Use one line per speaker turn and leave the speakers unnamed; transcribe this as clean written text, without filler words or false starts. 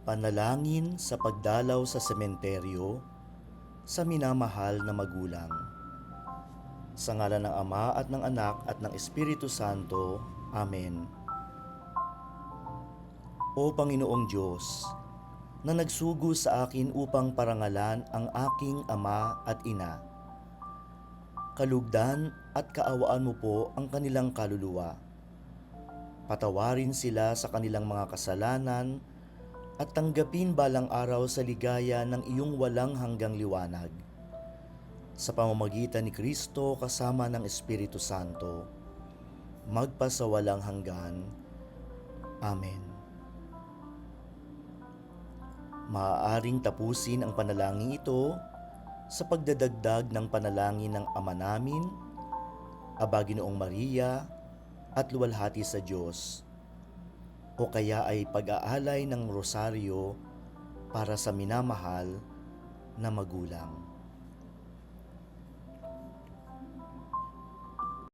Panalangin sa pagdalaw sa sementeryo sa minamahal na magulang. Sa ngalan ng Ama at ng Anak at ng Espiritu Santo. Amen. O Panginoong Diyos, na nagsugo sa akin upang parangalan ang aking ama at ina, kalugdan at kaawaan mo po ang kanilang kaluluwa. Patawarin sila sa kanilang mga kasalanan at tanggapin balang araw sa ligaya ng iyong walang hanggang liwanag. Sa pamamagitan ni Kristo kasama ng Espiritu Santo, magpasawalang hanggan. Amen. Maaaring tapusin ang panalangin ito sa pagdadagdag ng panalangin ng Ama namin, Aba Ginoong Maria, at luwalhati sa Diyos, o kaya ay pag-aalay ng rosaryo para sa minamahal na magulang.